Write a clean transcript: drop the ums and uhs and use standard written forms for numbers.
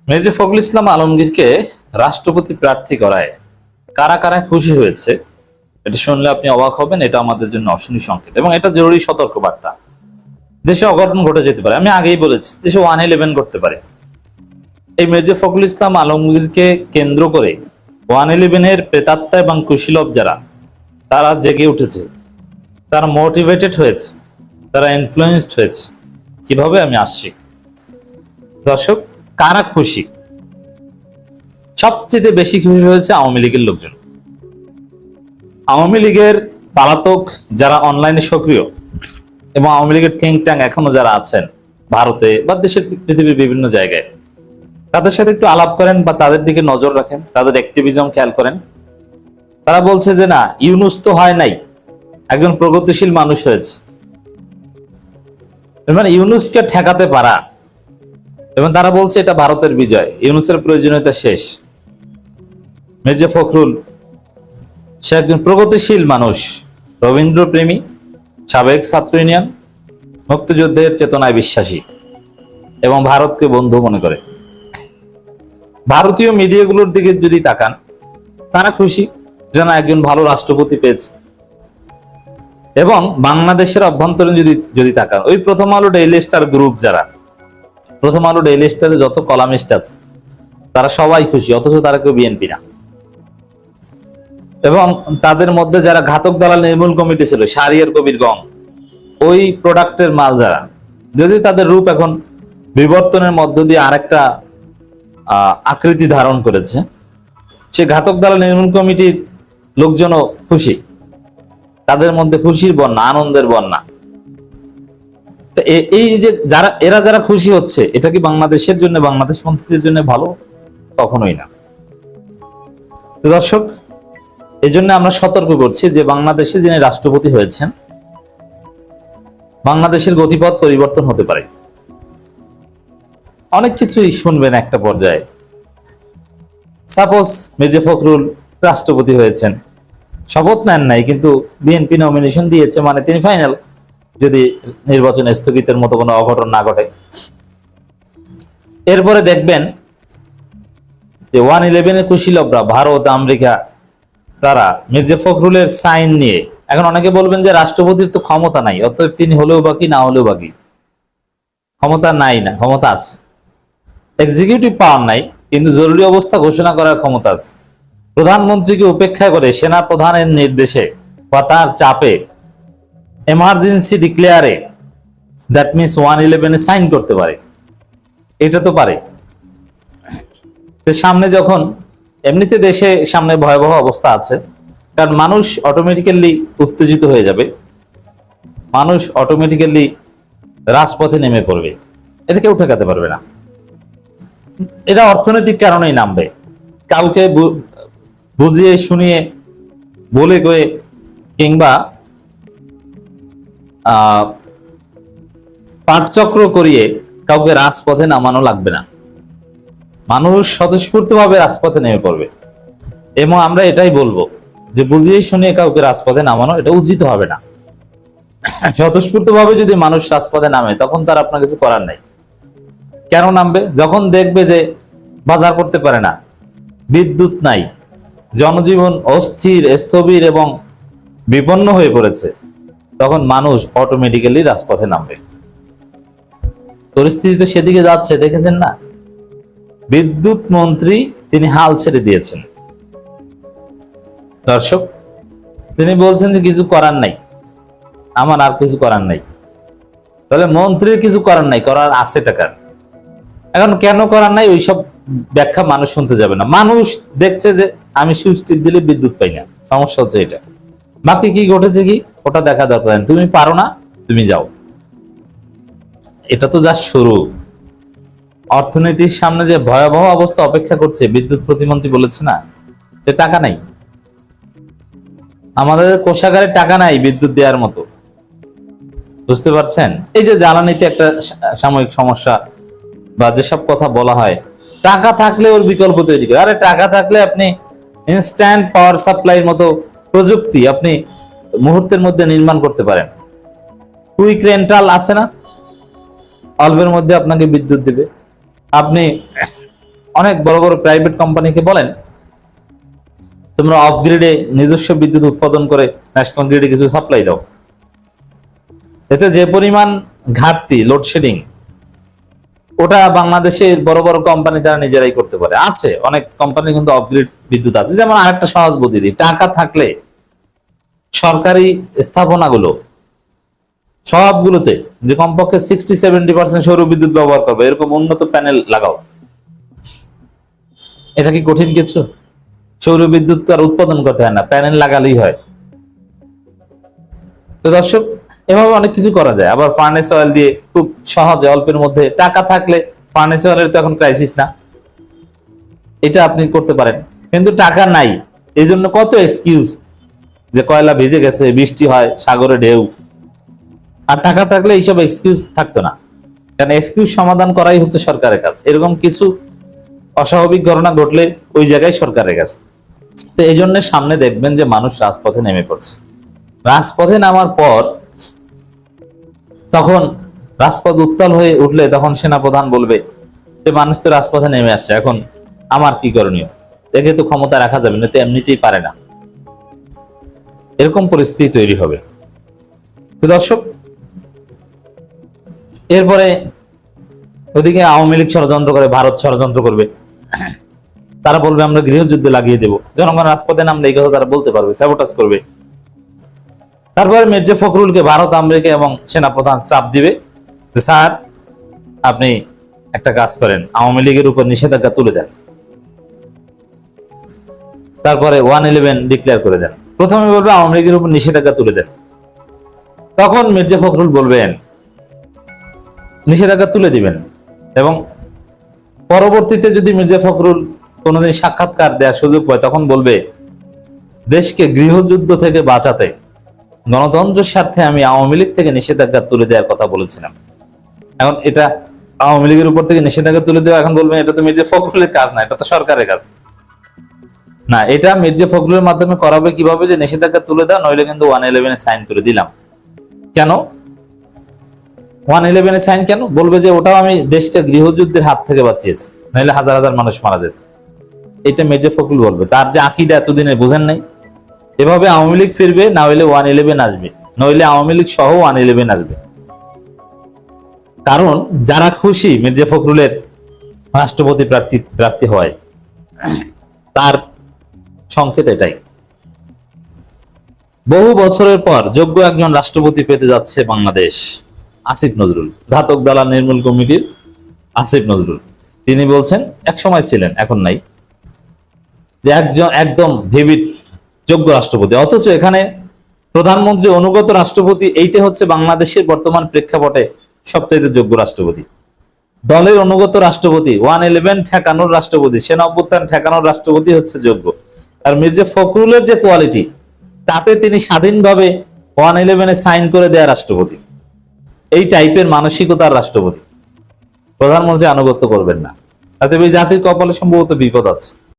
মির্জা ফখরুল ইসলাম আলমগীরকে রাষ্ট্রপতি প্রার্থী করায় কারা কারা খুশি হয়েছে এটা শুনলে আপনি অবাক হবেন। এটা আমাদের জন্য অশনি সংকেত এবং এটা জরুরি সতর্ক বার্তা। দেশে অঘটন ঘটে যেতে পারে, আমি আগেই বলেছি দেশে 111 করতে পারে। এই মির্জা ফখরুল ইসলাম আলমগীরকে কেন্দ্র করে 111-এর প্রেতাত্মা এবং কুশীলব যারা, তারা জেগে উঠেছে, তারা মোটিভেটেড হয়েছে, তারা ইনফ্লুয়েন্সড হয়েছে। কিভাবে আমি আসছি। দর্শক, কারা খুশি? সবচেয়ে বেশি খুশি হয়েছে আওয়ামী লীগের লোকজন। আওয়ামী লীগের পালাতক যারা অনলাইনে সক্রিয় এবং আওয়ামী লীগের থিঙ্ক ট্যাঙ্ক এখনো যারা আছেন ভারতে বা দেশের পৃথিবীর বিভিন্ন জায়গায়, তাদের সাথে একটু আলাপ করেন বা তাদের দিকে নজর রাখেন, তাদের অ্যাক্টিভিজম খেয়াল করেন। তারা বলছে যে না, ইউনূস তো হয় নাই, একজন প্রগতিশীল মানুষ হয়েছে। মানে ইউনূসকে ঠেকাতে পারা, এবং তারা বলছে এটা ভারতের বিজয়, ইউনূসের প্রয়োজনীয়তা শেষ। মির্জা ফখরুল সে একজন প্রগতিশীল মানুষ, রবীন্দ্রপ্রেমী, সাবেক ছাত্র ইউনিয়ন, মুক্তিযুদ্ধের চেতনায় বিশ্বাসী এবং ভারতকে বন্ধু মনে করে। ভারতীয় মিডিয়াগুলোর দিকে যদি তাকান, তারা খুশি যেন একজন ভালো রাষ্ট্রপতি পেয়েছে। এবং বাংলাদেশের অভ্যন্তরীণ যদি তাকান, ওই প্রথম আলো ডেইলি স্টার গ্রুপ যারা, প্রথম আলো ডেইলি স্টারে যত কলামিস্ট আছে তারা সবাই খুশি, অথচ তারা কেউ বিএনপি না। এবং তাদের মধ্যে যারা ঘাতক দালাল নির্মূল কমিটি ছিল, শাহরিয়ার কবির গং, ওই প্রোডাক্টের মাল যারা, যদি তাদের রূপ এখন বিবর্তনের মধ্য দিয়ে আরেকটা আকৃতি ধারণ করেছে, সে ঘাতক দালাল নির্মূল কমিটির লোকজনও খুশি। তাদের মধ্যে খুশির বন্যা, আনন্দের বন্যা। তো এই যে যারা খুশি হচ্ছে, এটা কি বাংলাদেশের জন্য, বাংলাদেশ পন্থীদের জন্য ভালো? কখনোই না। তো দর্শক, এই জন্য আমরা সতর্ক করছি যে বাংলাদেশে যিনি রাষ্ট্রপতি হয়েছেন, বাংলাদেশের গতিপথ পরিবর্তন হতে পারে। অনেক কিছুই শুনবেন একটা পর্যায়ে। সাপোজ মির্জা ফখরুল রাষ্ট্রপতি হয়েছেন, শপথ নেন নাই, কিন্তু বিএনপি নমিনেশন দিয়েছে, মানে তিনি ফাইনাল, যদি নির্বাচন স্থগিতের মতো কোনো অঘটন না ঘটে। এরপরে দেখবেন যে 111-এর কুশীলবরা, ভারত, আমেরিকা, তারা মির্জা ফখরুলের সাইন নিয়ে, এখন অনেকে বলবেন যে রাষ্ট্রপতির তো ক্ষমতা নাই, অতএব তিনি হলেও বাকি, না হলেও বাকি। ক্ষমতা নাই না, ক্ষমতা আছে। এক্সিকিউটিভ পাওয়ার নাই, কিন্তু জরুরি অবস্থা ঘোষণা করার ক্ষমতা আছে। প্রধানমন্ত্রীকে উপেক্ষা করে সেনা প্রধানের নির্দেশে বা তার চাপে এমার্জেন্সি ডিক্লেয়ারে, দ্যাট মিনস 111-এ সাইন করতে পারে। এটা তো পারে। সামনে যখন এমনিতে দেশে সামনে ভয়াবহ অবস্থা আছে, কারণ মানুষ অটোমেটিক্যালি উত্তেজিত হয়ে যাবে, মানুষ অটোমেটিক্যালি রাজপথে নেমে পড়বে, এটা কেউ ঠেকাতে পারবে না। এটা অর্থনৈতিক কারণেই নামবে, কাউকে বুঝিয়ে শুনিয়ে বলে কয়ে কিংবা পাঠচক্র করিয়ে কাউকে রাজপথে নামানো লাগবে না। মানুষ স্বতঃস্ফূর্তভাবে রাজপথে নেমে পড়বে। এবং আমরা এটাই বলবো যে বুঝিয়ে শুনিয়ে কাউকে রাজপথে নামানো এটা উচিত হবে না। স্বতঃস্ফূর্তভাবে যদি মানুষ রাজপথে নামে, তখন তার আপনার কিছু করার নাই। কেন নামবে? যখন দেখবে যে বাজার করতে পারে না, বিদ্যুৎ নাই, জনজীবন অস্থির, স্থবির এবং বিপন্ন হয়ে পড়েছে, তখন মানুষ অটোমেটিক্যালি রাজপথে নামবে। পরিস্থিতি তো সেদিকে যাচ্ছে, দেখেছেন না? বিদ্যুৎ মন্ত্রী তিনি হাল ছেড়ে দিয়েছেন। দর্শক, তিনি বলছেন যে কিছু করার নাই, আমার আর কিছু করার নাই। তাহলে মন্ত্রীর কিছু করার নাই, করার আছে টাকার। এখন কেন করার নাই ওইসব ব্যাখ্যা মানুষ শুনতে যাবে না। মানুষ দেখছে যে আমি সুইচ টিপ দিলে বিদ্যুৎ পাই না, সমস্যা হচ্ছে এটা। বাকি কি ঘটেছে কি ওটা দেখা দরকার, তুমি পারো না, তুমি যাও। এটা তো যা শুরু। অর্থনীতির সামনে যে ভয়াবহ অবস্থা অপেক্ষা করছে, বিদ্যুৎ প্রতিমন্ত্রী বলেছে না যে টাকা নাই, আমাদের কোষাগারে টাকা নাই বিদ্যুৎ দেওয়ার মতো। বুঝতে পারছেন? এই যে জ্বালানিতে একটা সাময়িক সমস্যা বা যেসব কথা বলা হয়, টাকা থাকলে ওর বিকল্প তৈরি করে। আরে টাকা থাকলে আপনি ইনস্ট্যান্ট পাওয়ার সাপ্লাইয়ের মতো প্রযুক্তি আপনি মুহূর্তের মধ্যে নির্মাণ করতে পারেন। কুইক রেন্টাল আছে না, অল্পের মধ্যে আপনাকে বিদ্যুৎ দিবে। আপনি অনেক বড় বড় প্রাইভেট কোম্পানিকে বলেন, তোমরা অফ গ্রিডে নিজস্ব বিদ্যুৎ উৎপাদন করে ন্যাশনাল গ্রিডে কিছু সাপ্লাই দাও। এতে যে পরিমাণ ঘাটতি, লোডশেডিং, ওটা বাংলাদেশের বড় বড় কোম্পানি তারা নিজেরাই করতে পারে। আছে অনেক কোম্পানি কিন্তু অফ গ্রিড বিদ্যুৎ আছে। যেমন আরেকটা সহজ বুদ্ধি, টাকা থাকলে সরকারি স্থাপনাগুলো সবগুলোতে যে কমপক্ষে 60-70% সৌর বিদ্যুৎ ব্যবহার করবে এরকম উন্নত প্যানেল লাগাও। এটা কি কঠিন কিছু? সৌর বিদ্যুৎ তো আর উৎপাদন করতে হয় না, প্যানেল লাগালেই হয়। তো দর্শক, এভাবে অনেক কিছু করা যায়। আবার ফার্নেস অয়েল দিয়ে খুব সহজে অল্পের মধ্যে, টাকা থাকলে ফার্নেস অয়েলের তো এখন ক্রাইসিস না, এটা আপনি করতে পারেন। কিন্তু টাকা নাই, এই জন্য কত এক্সকিউজ যে কয়লা ভিজে গেছে, বৃষ্টি হয়, সাগরে ঢেউ। আর টাকা থাকলে এইসব এক্সকিউজ থাকতো না, কারণ এক্সকিউজ সমাধান করাই হচ্ছে সরকারের কাজ। এরকম কিছু অস্বাভাবিক ঘটনা ঘটলে ওই জায়গায় সরকারের কাজ। তো এই জন্য সামনে দেখবেন যে মানুষ রাজপথে নেমে পড়ছে। রাজপথে নামার পর তখন রাজপথ উত্তাল হয়ে উঠলে তখন সেনাপ্রধান বলবে যে মানুষ তো রাজপথে নেমে আসছে, এখন আমার কি করণীয়? দেখে তো ক্ষমতা রাখা যাবে না, তো এমনিতেই পারে না, এরকম পরিস্থিতি তৈরি হবে। তো দর্শক, এরপরে ওদিকে আওয়ামী লীগ ষড়যন্ত্র করে, ভারত ষড়যন্ত্র করবে। তারা বলবে আমরা গৃহযুদ্ধে লাগিয়ে দেব। জনগণ রাজপথে নামলে এই কথা তারা বলতে পারবে, স্যাবোটাজ করবে। তারপরে মির্জা ফখরুলকে ভারত, আমেরিকা এবং সেনাপ্রধান চাপ দিবে যে স্যার আপনি একটা কাজ করেন, আওয়ামী লীগের উপর নিষেধাজ্ঞা তুলে দেন, তারপরে 111 ডিক্লেয়ার করে দেন। প্রথমে বলবে আওয়ামী লীগের উপর নিষেধাজ্ঞা তুলে দেন, তখন মির্জা ফখরুল বলবেন নিষেধাজ্ঞা তুলে দিবেন। এবং পরবর্তীতে যদি মির্জা ফখরুল কোনোদিন সাক্ষাৎকার দেওয়ার সুযোগ পায় তখন বলবে দেশকে গৃহযুদ্ধ থেকে বাঁচাতে গণতন্ত্রের স্বার্থে আমি আওয়ামী লীগ থেকে নিষেধাজ্ঞা তুলে দেওয়ার কথা বলেছিলাম। এখন এটা আওয়ামী লীগের উপর থেকে নিষেধাজ্ঞা তুলে দেওয়া, এখন বলবেন এটা তো মির্জা ফখরুলের কাজ না, এটা তো সরকারের কাজ না। এটা মির্জা ফখরুলের মাধ্যমে করাবে কিভাবে যে নিষেধাজ্ঞা তুলে দেওয়া, নইলে কিন্তু 111 সাইন করে দিলাম। কেন 111 সাইন কেন বলবে? যে ওটাও আমি দেশকে গৃহযুদ্ধের হাত থেকে বাঁচিয়েছি, নাহলে হাজার হাজার মানুষ মারা যেত। এটা মির্জা ফখরুল বলবে। তার যে আকীদা এতদিনে বুঝেন নাই? এভাবে আওয়ামী লীগ ফিরবে, না হইলে 111 আসবে, নইলে আওয়ামী লীগ সহ 111 আসবে। কারণ যারা খুশি মির্জা ফখরুলের রাষ্ট্রপতি প্রার্থী হয়, তার সংকেত এটাই। বহু বছরের পর যোগ্য একজন রাষ্ট্রপতি পেতে যাচ্ছে বাংলাদেশ, আসিফ নজরুল। ঘাতক দালাল নির্মূল কমিটির আসিফ নজরুল তিনি বলছেন, এক সময় ছিলেন, এখন নাই, যে একদম ভিভিড যোগ্য রাষ্ট্রপতি। অথচ এখানে প্রধানমন্ত্রী অনুগত রাষ্ট্রপতি, এইটা হচ্ছে বাংলাদেশের বর্তমান প্রেক্ষাপটে সবচেয়ে যোগ্য রাষ্ট্রপতি। দলের অনুগত রাষ্ট্রপতি, 111 ঠেকানোর রাষ্ট্রপতি, সেনা অভ্যুত্থান ঠেকানোর রাষ্ট্রপতি হচ্ছে যোগ্য। আর মির্জা ফখরুলের যে কোয়ালিটি, তাতে তিনি স্বাধীনভাবে 111 সাইন করে দেয়া রাষ্ট্রপতি। এই টাইপের মানসিকতার রাষ্ট্রপতি। প্রধানমন্ত্রী আনুগত্য করবেন না, তাতে এই জাতির কপালে সম্ভবত বিপদ আছে।